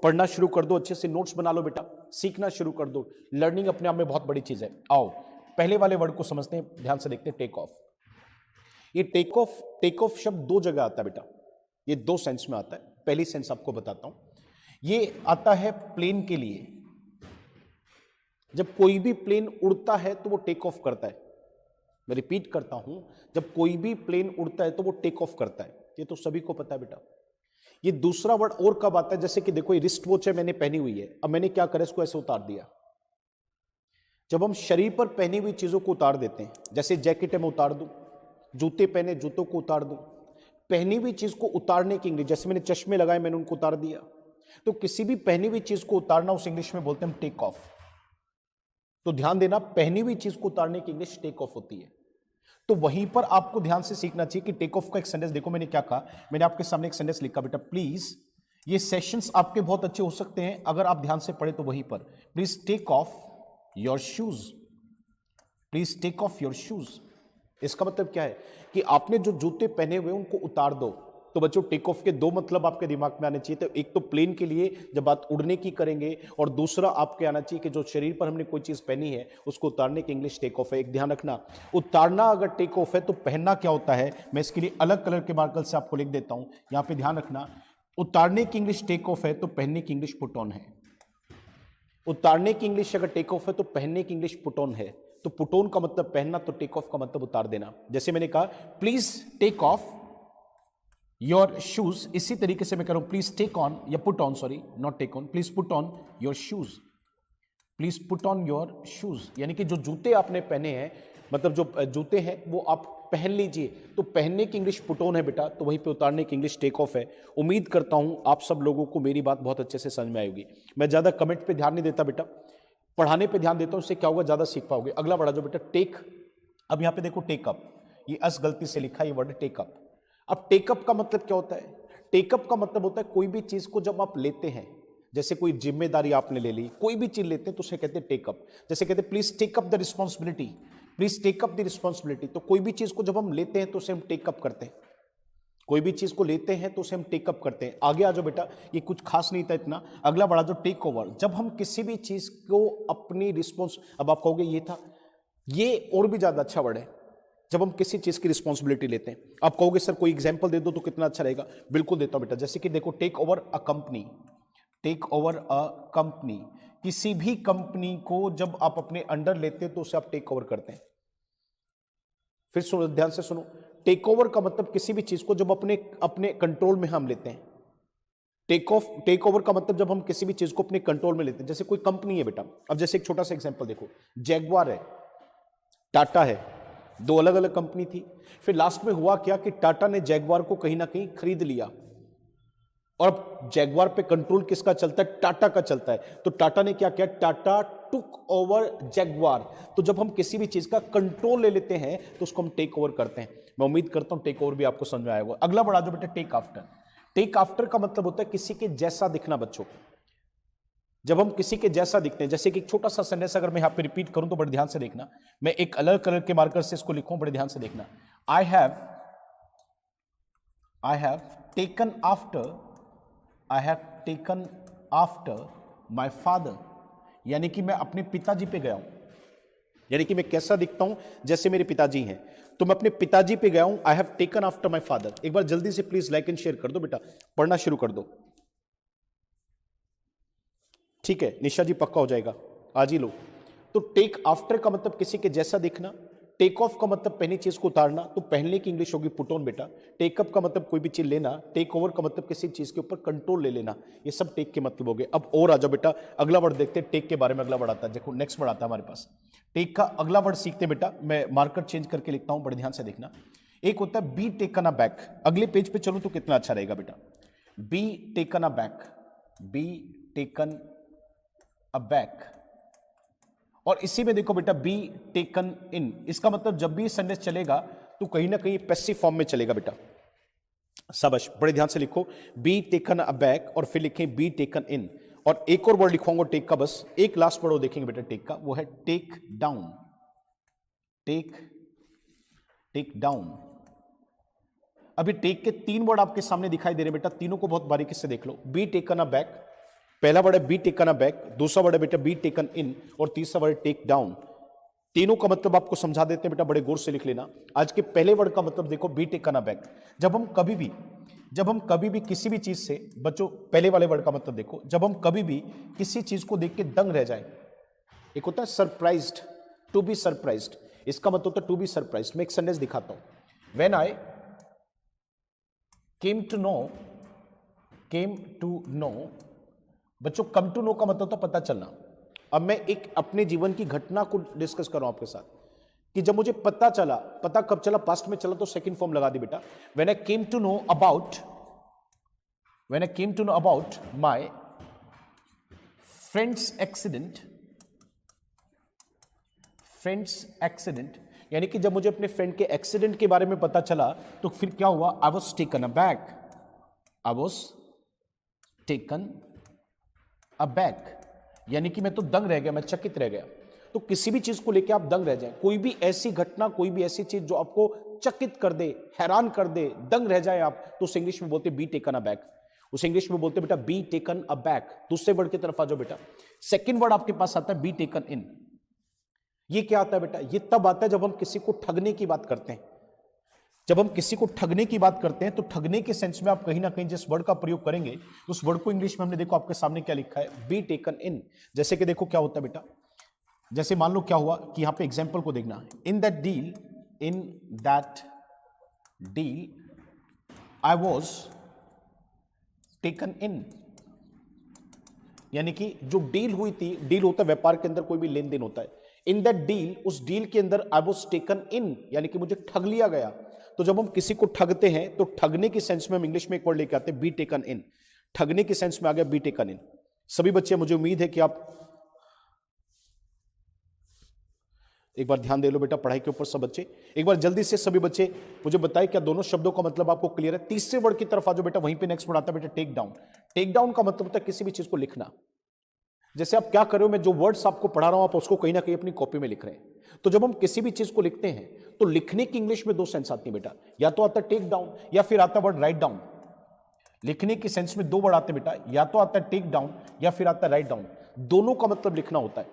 पढ़ना शुरू कर दो, अच्छे से नोट्स बना लो बेटा, सीखना शुरू कर दो। लर्निंग अपने आप में बहुत बड़ी चीज है। आओ पहले वाले वर्ड को समझते हैं, ध्यान से देखते हैं। Take off. ये टेक ऑफ शब्द दो जगह आता है बेटा, ये दो सेंस में आता है। पहली सेंस आपको बताता हूं, ये आता है प्लेन के लिए। जब कोई भी प्लेन उड़ता है तो वो टेक ऑफ करता है। मैं रिपीट करता हूं, जब कोई भी प्लेन उड़ता है तो वो टेक ऑफ करता है, ये तो सभी को पता है बेटा। ये दूसरा वर्ड और कब आता है, जैसे कि देखो ये रिस्ट वॉच है मैंने पहनी हुई है, अब मैंने क्या करा, इसको ऐसे उतार दिया। जब हम शरीर पर पहनी हुई चीजों को उतार देते हैं, जैसे जैकेट है मैं उतार दूं, जूते पहने जूतों को उतार दूं, पहनी हुई चीज को उतारने की इंग्लिश, जैसे मैंने चश्मे लगाए मैंने उनको उतार दिया, तो किसी भी पहनी हुई चीज को उतारना उस इंग्लिश में बोलते हैं हम टेक ऑफ। तो ध्यान देना, पहनी हुई चीज को उतारने की इंग्लिश टेक ऑफ होती है। तो वहीं पर आपको ध्यान से सीखना चाहिए कि टेक ऑफ का एक सेंटेंस देखो मैंने क्या कहा, मैंने आपके सामने एक सेंटेंस लिखा बेटा, प्लीज ये सेशंस आपके बहुत अच्छे हो सकते हैं अगर आप ध्यान से पढ़े तो वहीं पर, please take off your shoes, please take off your shoes. इसका मतलब क्या है कि आपने जो जूते पहने हुए उनको उतार दो। तो बच्चों टेक ऑफ के दो मतलब आपके दिमाग में आने चाहिए। तो एक तो प्लेन के लिए जब बात उड़ने की करेंगे, और दूसरा आपके आना चाहिए कि जो शरीर पर हमने कोई चीज पहनी है उसको उतारने की इंग्लिश टेक ऑफ है। एक ध्यान रखना, उतारना अगर टेक ऑफ है तो पहनना क्या होता है, मैं इसके लिए अलग कलर के मार्कर से आपको लिख देता हूं। यहां पे ध्यान रखना, उतारने की इंग्लिश टेक ऑफ है तो पहनने की इंग्लिश पुट ऑन है। उतारने की इंग्लिश अगर टेक ऑफ है तो पहनने की इंग्लिश पुट ऑन है। तो पुट ऑन का मतलब पहनना, तो टेक ऑफ का मतलब उतार देना। जैसे मैंने कहा please take off your shoes, इसी तरीके से मैं कह रहा हूं प्लीज टेक ऑन या put on, sorry not take on, please put on your shoes, please put on your shoes. यानी कि जो जूते आपने पहने हैं, मतलब जो जूते हैं वो आप पहन लीजिए। तो पहनने की इंग्लिश पुट ऑन है बेटा, तो वहीं पे उतारने की इंग्लिश टेक ऑफ है। उम्मीद करता हूं आप सब लोगों को मेरी बात बहुत अच्छे से समझ में आएगी। मैं ज्यादा कमेंट पे ध्यान नहीं देता बेटा, पढ़ाने पे ध्यान देता हूं, उससे क्या होगा ज्यादा सीख पाओगे। अगला बढ़ा जो बेटा, टेक। अब यहां पे देखो टेकअप, ये अस गलती से लिखा, ये वर्ड टेकअप। अब टेकअप का मतलब क्या होता है, टेकअप का मतलब होता है कोई भी चीज को जब आप लेते हैं, जैसे कोई जिम्मेदारी आपने ले ली, कोई भी चीज लेते हैं तो उसे कहते हैं टेकअप। जैसे कहते हैं please take up the responsibility, please take up the responsibility. तो कोई भी चीज को जब हम लेते हैं तो उसे हम टेकअप करते हैं, कोई भी चीज को लेते हैं तो उसे हम टेकअप करते हैं। आगे आ जाओ बेटा, ये कुछ खास नहीं था इतना। अगला बढ़ा जो टेक ओवर, जब हम किसी भी चीज को अपनी रिस्पॉन्स, अब आप कहोगे ये था, ये और भी ज्यादा अच्छा वर्ड है, जब हम किसी चीज की रिस्पॉन्सिबिलिटी लेते हैं। आप कहोगे सर कोई एग्जांपल दे दो तो कितना अच्छा रहेगा, बिल्कुल देता हूं बेटा। जैसे कि देखो take over a company, take over a company, किसी भी कंपनी को जब आप अपने अंडर लेते हैं तो उसे आप टेक ओवर करते हैं। फिर सुनो, ध्यान से सुनो, टेक ओवर का मतलब किसी भी चीज को जब अपने अपने कंट्रोल में हम लेते हैं। टेक ओवर का मतलब जब हम किसी भी चीज को अपने कंट्रोल में लेते हैं। जैसे कोई कंपनी है बेटा, अब जैसे एक छोटा सा एग्जांपल देखो, जैगवार है, टाटा है, दो अलग अलग कंपनी थी। फिर लास्ट में हुआ क्या कि टाटा ने जैगवार को कहीं ना कहीं खरीद लिया, और अब जैगवार पे कंट्रोल किसका चलता है, टाटा का चलता है। तो टाटा ने क्या किया, टाटा टुक ओवर जैगवार। तो जब हम किसी भी चीज का कंट्रोल ले लेते हैं तो उसको हम टेक ओवर करते हैं। मैं उम्मीद करता हूं टेक ओवर भी आपको समझ में आएगा। अगला बढ़ा जो बेटा, टेक आफ्टर। टेक आफ्टर का मतलब होता है किसी के जैसा दिखना बच्चों को। जब हम किसी के जैसा दिखते हैं, जैसे कि एक छोटा सा सेंटेंस अगर मैं यहां पे रिपीट करूं तो बड़े ध्यान से देखना, मैं एक अलग कलर के मार्कर से इसको लिखूं, बड़े ध्यान से देखना। I have taken after my father, यानी कि मैं अपने पिताजी पे गया हूं। यानी कि मैं कैसा दिखता हूं, जैसे मेरे पिताजी हैं, तो मैं अपने पिताजी पे गया हूं। I have taken after my father. एक बार जल्दी से प्लीज लाइक एंड शेयर कर दो बेटा, पढ़ना शुरू कर दो। ठीक है निशा जी, पक्का हो जाएगा, आज ही लो। तो टेक आफ्टर का मतलब किसी के जैसा दिखना, टेक ऑफ का मतलब पहनी चीज को उतारना, तो पहनने की इंग्लिश होगी पुट ऑन बेटा। टेकअप का मतलब कोई भी चीज लेना, टेक ओवर का मतलब किसी चीज के ऊपर कंट्रोल ले लेना। ये सब टेक के मतलब हो गए। अब और आ जाओ बेटा, अगला वर्ड देखते हैं टेक के बारे में। अगला वर्ड आता है, देखो नेक्स्ट वर्ड आता है हमारे पास टेक का। अगला वर्ड सीखते बेटा, मैं मार्कर चेंज करके लिखता हूं, बड़े ध्यान से देखना। एक होता है बी टेकन अ बैक। अगले पेज पे चलो तो कितना अच्छा रहेगा बेटा, be taken a back, be taken a back. और इसी में देखो बेटा, बी टेकन इन, इसका मतलब जब भी सेंटेंस चलेगा तो कहीं ना कहीं पैसिव फॉर्म में चलेगा बेटा। शाबाश, बड़े ध्यान से लिखो, बी टेकन अ बैक, और फिर लिखें बी टेकन इन। और एक और वर्ड लिखवाऊंगा टेक का, बस एक लास्ट वर्ड देखेंगे बेटा टेक का, वो है टेक डाउन। Take down. अभी टेक के तीन वर्ड आपके सामने दिखाई दे रहे हैं बेटा, तीनों को बहुत बारीकी से देख लो। बी टेकन अ बैक, पहला वर्ड है बी टेकन अबैक, दूसरा वर्ड है बेटा बी टेकन इन, और तीसरा वर्ड टेक डाउन। तीनों का मतलब आपको समझा देते हैं बेटा, बड़े गौर से लिख लेना। आज के पहले वर्ड का मतलब देखो बी टेकन अबैक। जब हम कभी भी किसी भी चीज से, बच्चों पहले वाले वर्ड का मतलब देखो, जब हम कभी भी किसी चीज को देख के दंग रह जाए, एक होता है सरप्राइज्ड, टू बी सरप्राइज्ड, इसका मतलब होता है टू बी सरप्राइज्ड। मैं एक सेंटेंस दिखाता हूं। When I came to know, बच्चों कम टू नो का मतलब होता पता चलना। अब मैं एक अपने जीवन की घटना को डिस्कस कर रहा हूं आपके साथ कि जब मुझे पता चला, पता कब चला, पास्ट में चला, तो सेकंड फॉर्म लगा दी बेटा। When I came to know about my friend's accident, यानी कि जब मुझे अपने फ्रेंड के एक्सीडेंट के बारे में पता चला तो फिर क्या हुआ, आई वॉज टेकन अबैक, यानी कि मैं तो दंग रह गया, मैं चकित रह गया। तो किसी भी चीज को लेकर आप दंग रह जाए, कोई भी ऐसी घटना, कोई भी ऐसी चीज जो आपको चकित कर दे, हैरान कर दे, दंग रह जाए आप, तो उस इंग्लिश में बोलते बी टेकन अबैक। उस इंग्लिश में बोलते बेटा बी टेकन अबैक। दूसरे वर्ड की तरफ आ जाओ बेटा। सेकंड वर्ड आपके पास आता है बी टेकन इन। ये क्या आता है बेटा, ये तब आता है जब हम किसी को ठगने की बात करते हैं। जब हम किसी को ठगने की बात करते हैं तो ठगने के सेंस में आप कहीं ना कहीं जिस वर्ड का प्रयोग करेंगे उस वर्ड को इंग्लिश में हमने देखो आपके सामने क्या लिखा है, बी टेकन इन। जैसे कि देखो क्या होता है बेटा, जैसे मान लो क्या हुआ कि यहां पे एग्जांपल को देखना, in that deal I was taken in, यानी कि जो डील हुई थी, डील होता है व्यापार के अंदर कोई भी लेन देन होता है, इन दैट डील, उस डील के अंदर आई वॉज टेकन इन, यानी कि मुझे ठग लिया गया। तो जब हम किसी को ठगते हैं तो ठगने के सेंस में हम इंग्लिश में एक वर्ड लेके आते हैं बी टेकन इन। ठगने के सेंस में आ गया बी टेकन इन। सभी बच्चे, मुझे उम्मीद है कि आप एक बार ध्यान दे लो बेटा पढ़ाई के ऊपर। सब बच्चे एक बार जल्दी से सभी बच्चे मुझे बताएं क्या दोनों शब्दों का मतलब आपको क्लियर है। तीसरे वर्ड की तरफ आ जाओ बेटा, वहीं पे नेक्स्ट वर्ड आता है बेटा टेक डाउन। टेक डाउन का मतलब होता है किसी भी चीज को लिखना। जैसे आप क्या कर रहे हो, मैं जो वर्ड्स आपको पढ़ा रहा हूं आप उसको कहीं ना कहीं अपनी कॉपी में लिख रहे हैं। तो जब हम किसी भी चीज को लिखते हैं तो लिखने की इंग्लिश में दो सेंस आती है बेटा, या तो आता है टेक डाउन या फिर आता वर्ड राइट डाउन। लिखने के सेंस में दो वर्ड आते हैं बेटा, या तो आता है टेक डाउन या फिर आता है राइट डाउन। दोनों का मतलब लिखना होता है।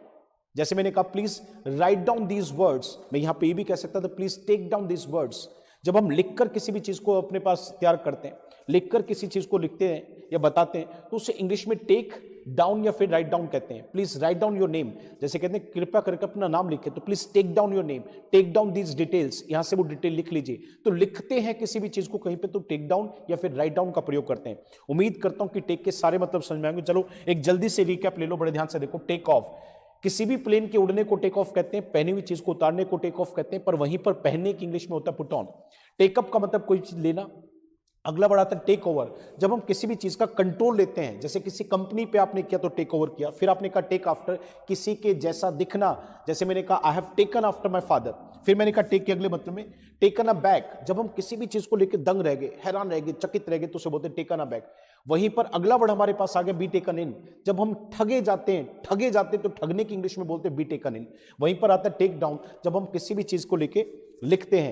जैसे मैंने कहा please write down these words, मैं यहां पे ये भी कह सकता था please take down these words. जब हम लिखकर किसी भी चीज को अपने पास तैयार करते हैं, लिखकर किसी चीज को लिखते हैं या बताते हैं तो उसे इंग्लिश में टेक डाउन या फिर राइट डाउन कहते हैं। Please write down your name, जैसे कहते हैं कृपया करके अपना नाम लिखे, तो please take down your name, take down these details, यहां से वो डिटेल लिख लीजिए। तो लिखते हैं किसी भी चीज को कहीं पे तो टेक डाउन या फिर राइट डाउन का प्रयोग करते हैं। उम्मीद करता हूं कि टेक के सारे मतलब समझ में आएंगे। चलो एक जल्दी से रिकैप ले लो, बड़े ध्यान से देखो। टेक ऑफ, किसी भी प्लेन के उड़ने को टेक ऑफ कहते हैं, पहनी हुई चीज को उतारने को टेक ऑफ कहते हैं, पर वहीं पर पहनने की इंग्लिश में होता है पुट ऑन। टेकअप का मतलब कोई चीज लेना। अगला वर्ड आता है टेक ओवर, जब हम किसी भी चीज का कंट्रोल लेते हैं, जैसे किसी कंपनी पे आपने किया तो टेक ओवर किया। फिर आपने कहा टेक आफ्टर, किसी के जैसा दिखना, जैसे मैंने कहा I have taken after my father. फिर मैंने कहा टेक के अगले मतलब में टेकन अ बैक, जब हम किसी भी चीज को लेकर दंग रह गए, हैरान रह गए, चकित रह गए तो उसे बोलते हैं टेकन अ बैक। वहीं पर अगला वर्ड हमारे पास आ गया बी टेकन इन, जब हम ठगे जाते हैं तो ठगने की इंग्लिश में बोलते हैं बी टेकन इन। वहीं पर आता है टेक डाउन, जब हम किसी भी चीज को लेकर लिखते हैं